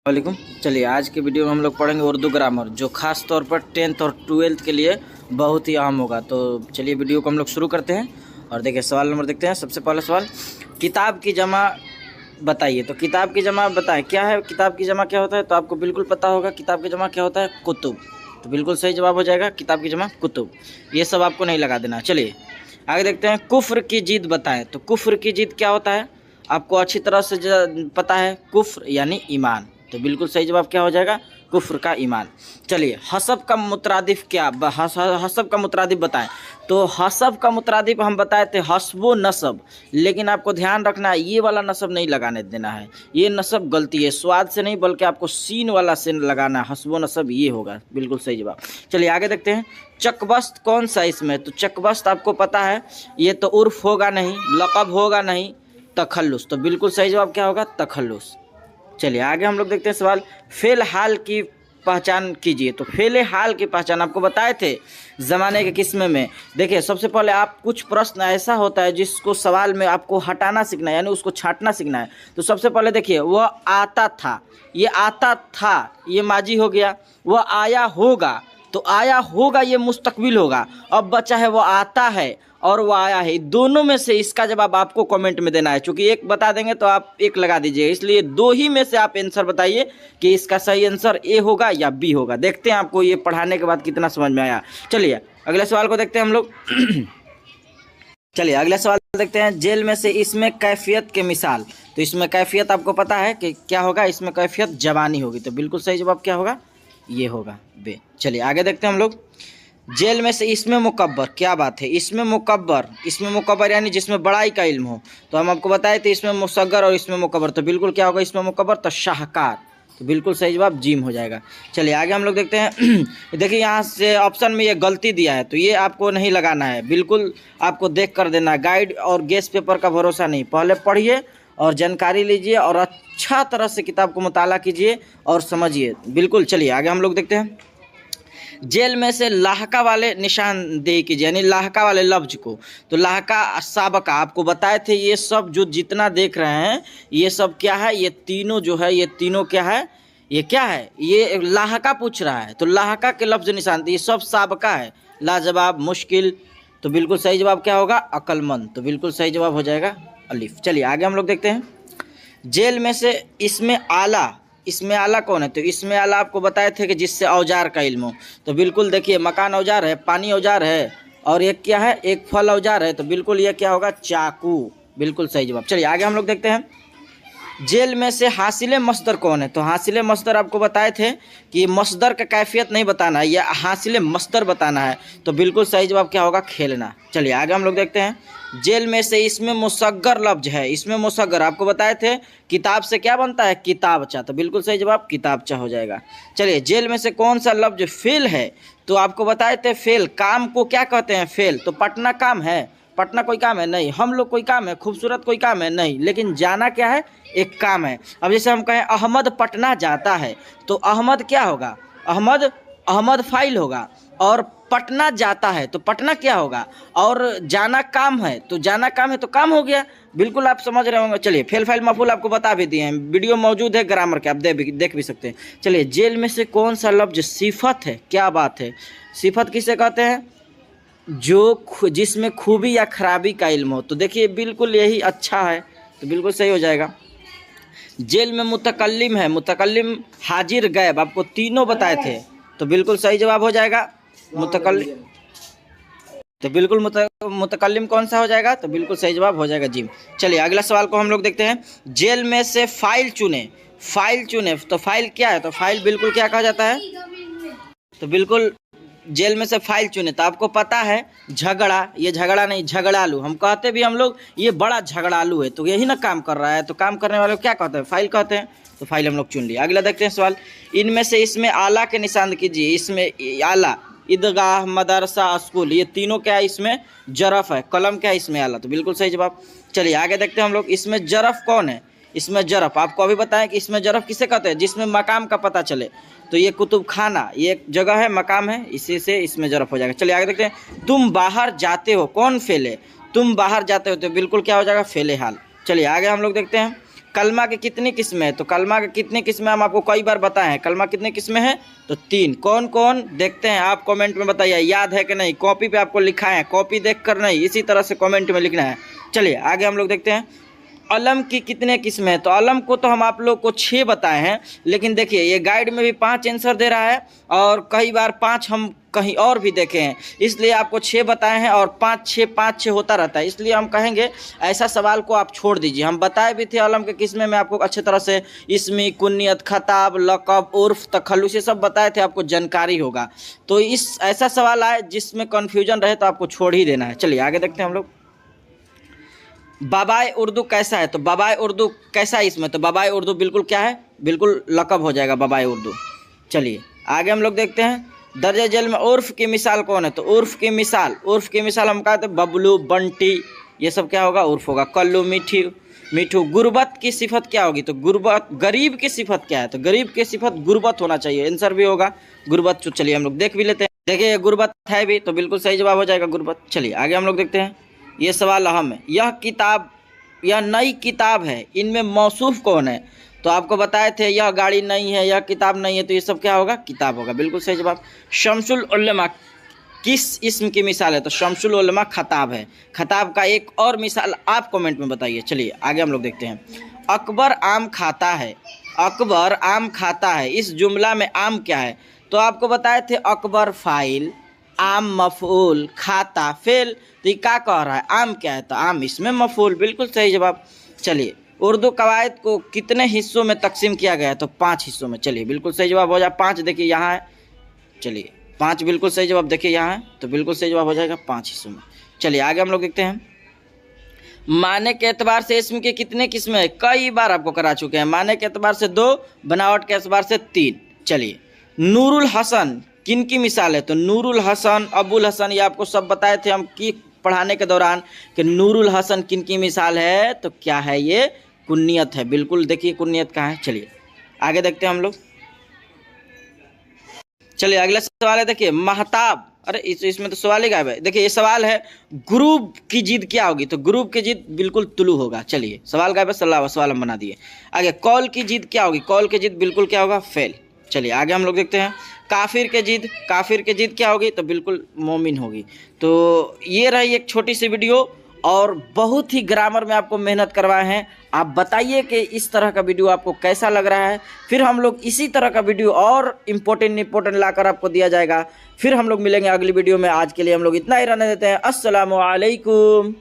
वालेकुम। चलिए आज के वीडियो में हम लोग पढ़ेंगे उर्दू ग्रामर, जो खास तौर पर 10th और 12th के लिए बहुत ही अहम होगा। तो चलिए वीडियो को हम लोग शुरू करते हैं और देखिए सवाल नंबर देखते हैं। सबसे पहला सवाल, किताब की जमा बताइए। तो किताब की जमा बताएं क्या है, किताब की जमा क्या होता है। तो आपको बिल्कुल पता होगा किताब की जमा क्या होता है, कुतुब। तो बिल्कुल सही जवाब हो जाएगा किताब की जमा कुतुब। ये सब आपको नहीं लगा देना। चलिए आगे देखते हैं, कुफ्र की जीत बताएं। तो कुफ्र की जीत क्या होता है, आपको अच्छी तरह से पता है, कुफ्र यानी ईमान। तो बिल्कुल सही जवाब क्या हो जाएगा, कुफ्र का ईमान। चलिए हसब का मुतरादिफ क्या, हसब का मुतरादिफ बताएं। तो हसब का मुतरादिफ हम बताए थे हसबो नसब, लेकिन आपको ध्यान रखना है ये वाला नसब नहीं लगाने देना है, ये नसब गलती है, स्वाद से नहीं बल्कि आपको सीन वाला से लगाना है, हसबो नसब ये होगा बिल्कुल सही जवाब। चलिए आगे देखते हैं, चकबस्त कौन सा इसमें। तो चकबस्त आपको पता है ये तो उर्फ होगा नहीं, लक़ब होगा नहीं, तखल्लुस। तो बिल्कुल सही जवाब क्या होगा, तखल्लुस। चलिए आगे हम लोग देखते हैं सवाल, फेल हाल की पहचान कीजिए। तो फेल हाल की पहचान आपको बताए थे ज़माने के किस्मे में। देखिए सबसे पहले आप कुछ प्रश्न ऐसा होता है जिसको सवाल में आपको हटाना सीखना है, यानी उसको छांटना सीखना है। तो सबसे पहले देखिए, वह आता था, ये आता था ये माजी हो गया। वह आया होगा, तो आया होगा ये मुस्तकबिल होगा। अब बचा है वो आता है और वो आया है, दोनों में से इसका जवाब आपको कमेंट में देना है। चूंकि एक बता देंगे तो आप एक लगा दीजिए, इसलिए दो ही में से आप आंसर बताइए कि इसका सही आंसर ए होगा या बी होगा। देखते हैं आपको ये पढ़ाने के बाद कितना समझ में आया। चलिए अगले सवाल को देखते हैं हम लोग। चलिए अगले सवाल देखते हैं, जेल में से इसमें कैफियत के मिसाल। तो इसमें कैफियत आपको पता है कि क्या होगा, इसमें कैफियत जवानी होगी। तो बिल्कुल सही जवाब क्या होगा, ये होगा बे। चलिए आगे देखते हैं हम लोग, जेल में से इसमें मुकब्बर, क्या बात है, इसमें मुकब्बर, इसमें मुकब्बर यानी जिसमें बड़ाई का इल्म हो। तो हम आपको बताए थे इसमें मुसग्गर और इसमें मुकब्बर। तो बिल्कुल क्या होगा, इसमें मुकब्बर, तो शाहकार। तो बिल्कुल सही जवाब जीम हो जाएगा। चलिए आगे हम लोग देखते हैं, देखिए यहाँ से ऑप्शन में ये गलती दिया है, तो ये आपको नहीं लगाना है, बिल्कुल आपको देख कर देना है। गाइड और गेस्ट पेपर का भरोसा नहीं, पहले पढ़िए और जानकारी लीजिए और अच्छा तरह से किताब को मुताला कीजिए और समझिए बिल्कुल। चलिए आगे हम लोग देखते हैं, जेल में से लाहका वाले निशानदेही कीजिए, यानी लाहका वाले लफ्ज को। तो लाहका साबका आपको बताए थे, ये सब जो जितना देख रहे हैं ये सब क्या है, ये तीनों जो है, ये तीनों क्या है, ये क्या है, ये लाहका पूछ रहा है। तो लाहका के लफ्ज निशान, ये सब साबका है, लाजवाब, मुश्किल। तो बिल्कुल सही जवाब क्या होगा, अक्लमंद। तो बिल्कुल सही जवाब हो जाएगा अलिफ। चलिए आगे हम लोग देखते हैं, जेल में से इसमें आला, इसमें आला कौन है। तो इसमें आला आपको बताए थे कि जिससे औजार का इल्म हो। तो बिल्कुल देखिए, मकान औजार है, पानी औजार है, और एक क्या है, एक फल औजार है। तो बिल्कुल ये क्या होगा, चाकू। बिल्कुल सही जवाब। चलिए आगे हम लोग देखते हैं, जेल में से हासिले मस्दर कौन है। तो हासिले मस्दर आपको बताए थे कि मस्दर का कैफियत नहीं बताना है, या हासिले मस्दर बताना है। तो बिल्कुल सही जवाब क्या होगा, खेलना। चलिए आगे हम लोग देखते हैं, जेल में से इसमें मुसग्गर लफ्ज है, इसमें मुसग्गर आपको बताए थे किताब से क्या बनता है, किताबचा। तो बिल्कुल सही जवाब किताबचा हो जाएगा। चलिए जेल में से कौन सा लफ्ज फेल है। तो आपको बताए थे फेल, काम को क्या कहते हैं, फेल। तो पटना काम है, पटना कोई काम है नहीं, हम लोग कोई काम है, खूबसूरत कोई काम है नहीं, लेकिन जाना क्या है, एक काम है। अब जैसे हम कहें अहमद पटना जाता है, तो अहमद क्या होगा, अहमद, अहमद फाइल होगा, और पटना जाता है तो पटना क्या होगा, और जाना काम है, तो जाना काम है तो काम हो गया। बिल्कुल आप समझ रहे होंगे। चलिए फेल फाइल मफूल आपको बता भी दिए हैं, वीडियो मौजूद है ग्रामर के, आप देख भी सकते हैं। चलिए जेल में से कौन सा लफ्ज सिफत है, क्या बात है, सिफत किसे कहते हैं, जो जिसमें खूबी या खराबी का इल्म हो। तो देखिए बिल्कुल यही अच्छा है, तो बिल्कुल सही हो जाएगा। जेल में मुतकल्लिम है, मुतकल्लिम, हाजिर, गैब, आपको तीनों बताए थे। तो बिल्कुल सही जवाब हो जाएगा मुतकल्लिम। तो बिल्कुल मुतकल्लिम कौन सा हो जाएगा, तो बिल्कुल सही जवाब हो जाएगा जिम। चलिए अगला सवाल को हम लोग देखते हैं, जेल में से फाइल चुने, फाइल चुने। तो फाइल क्या है, तो फाइल बिल्कुल क्या कहा जाता है, तो बिल्कुल जेल में से फाइल चुने। तो आपको पता है झगड़ा, ये झगड़ा नहीं, झगड़ालू हम कहते भी हम लोग, ये बड़ा झगड़ालू है, तो यही ना काम कर रहा है, तो काम करने वाले को क्या कहते हैं, फाइल कहते हैं। तो फाइल हम लोग चुन लिया। अगला देखते हैं सवाल, इनमें से इसमें आला के निशान कीजिए। इसमें आला, ईदगाह, मदरसा, स्कूल, ये तीनों क्या है, इसमें जरफ है, कलम क्या है, इसमें आला। तो बिल्कुल सही जवाब। चलिए आगे देखते हैं हम लोग, इसमें जरफ कौन है, इसमें जरफ आपको अभी बताएं कि इसमें जरफ किसे कहते हैं, जिसमें मकाम का पता चले। तो ये कुतुब खाना, ये एक जगह है, मकाम है, इसी से इसमें जरफ हो जाएगा। चलिए आगे देखते हैं, तुम बाहर जाते हो, कौन फेले, तुम बाहर जाते हो। तो बिल्कुल क्या हो जाएगा, फेले हाल। चलिए आगे हम लोग देखते हैं, कलमा के कितनी किस्में हैं? तो कलमा के कितनी किस्में हम आपको कई बार बताए हैं। कलमा कितनी किस्में हैं? तो 3। कौन कौन देखते हैं आप कमेंट में बताइए, याद है कि नहीं? कॉपी पे आपको लिखा है, कॉपी देखकर नहीं, इसी तरह से कमेंट में लिखना है। चलिए आगे हम लोग देखते हैं, अलम की कितने किस्में हैं? तो अलम को तो हम आप लोग को 6 बताए हैं, लेकिन देखिए ये गाइड में भी 5 आंसर दे रहा है और कई बार 5 हम कहीं और भी देखे हैं, इसलिए आपको 6 बताए हैं और 5-6 होता रहता है। इसलिए हम कहेंगे ऐसा सवाल को आप छोड़ दीजिए। हम बताए भी थे अलम के किस्में में आपको अच्छे तरह से, इसमी, कुन्नियत, खताब, लक़ब, उर्फ, तखल्लुस, ये सब बताए थे, आपको जानकारी होगा। तो इस ऐसा सवाल आए जिसमें कन्फ्यूजन रहे तो आपको छोड़ ही देना है। चलिए आगे देखते हैं हम लोग, बाबाए उर्दू कैसा है? तो बाबाए उर्दू कैसा है इसमें? तो बाबाए उर्दू बिल्कुल क्या है? बिल्कुल लक़ब हो जाएगा बाबाए उर्दू। चलिए आगे हम लोग देखते हैं, दर्ज झेल में उर्फ की मिसाल कौन है? तो उर्फ की मिसाल हम कहते हैं बबलू, बंटी, ये सब क्या होगा? उर्फ होगा। कल्लू, मिठू। गुर्बत की सिफत क्या होगी? तो गुर्बत, गरीब की सिफत क्या है? तो गरीब की सिफत गुर्बत होना चाहिए, आंसर भी होगा गुर्बत। तो चलिए हम लोग देख भी लेते हैं, देखिए गुर्बत है भी, तो बिल्कुल सही जवाब हो जाएगा गुर्बत। चलिए आगे हम लोग देखते हैं, ये सवाल अहम है, यह नई किताब है, इनमें मौसूफ कौन है? तो आपको बताए थे यह गाड़ी नहीं है, यह किताब नहीं है, तो ये सब क्या होगा? किताब होगा, बिल्कुल सही जवाब। शमसुल उलमा किस इस्म की मिसाल है? तो शमसुल उलमा खताब है। खताब का एक और मिसाल आप कमेंट में बताइए। चलिए आगे हम लोग देखते हैं, अकबर आम खाता है, अकबर आम खाता है, इस जुमला में आम क्या है? तो आपको बताए थे अकबर फाइल, आम मफूल, खाता फेल। तो ये क्या कह रहा है? आम क्या है? तो आम इसमें मफूल, बिल्कुल सही जवाब। चलिए उर्दू कवायद को कितने हिस्सों में तकसीम किया गया है? तो 5 हिस्सों में। चलिए बिल्कुल सही जवाब हो जाए 5, देखिए यहाँ है। चलिए 5 बिल्कुल सही जवाब, देखिए यहाँ है, तो बिल्कुल सही जवाब हो जाएगा 5 हिस्सों में। चलिए आगे हम लोग देखते हैं, माने के एतबार से इसम की कितने किस्में हैं? कई बार आपको करा चुके हैं। माने के एतबार से 2, बनावट के एतबार से 3। चलिए नूरुल हसन किन की मिसाल है? तो नूरुल हसन, अबुल हसन, ये आपको सब बताए थे हम की पढ़ाने के दौरान कि नूरुल हसन किन की मिसाल है? तो क्या है ये? कुन्नियत है, बिल्कुल। देखिए कुन्नियत कहाँ है। चलिए आगे देखते हैं हम लोग, चलिए अगला सवाल है, देखिए महताब, अरे इसमें तो सवाल ही गायब है। देखिए ये सवाल है, ग्रुप की जिद क्या होगी? तो ग्रुप की जिद बिल्कुल तुलु होगा। चलिए सवाल गायब है, सवाल हम बना दिए। आगे कौल की जिद क्या होगी? कौल की जिद बिल्कुल क्या होगा? फेल। चलिए आगे हम लोग देखते हैं, काफिर के जिद क्या होगी? तो बिल्कुल मोमिन होगी। तो ये रही एक छोटी सी वीडियो और बहुत ही ग्रामर में आपको मेहनत करवाए हैं। आप बताइए कि इस तरह का वीडियो आपको कैसा लग रहा है। फिर हम लोग इसी तरह का वीडियो और इम्पोर्टेंट लाकर आपको दिया जाएगा। फिर हम लोग मिलेंगे अगली वीडियो में। आज के लिए हम लोग इतना ही रहने देते हैं। अस्सलामु अलैकुम।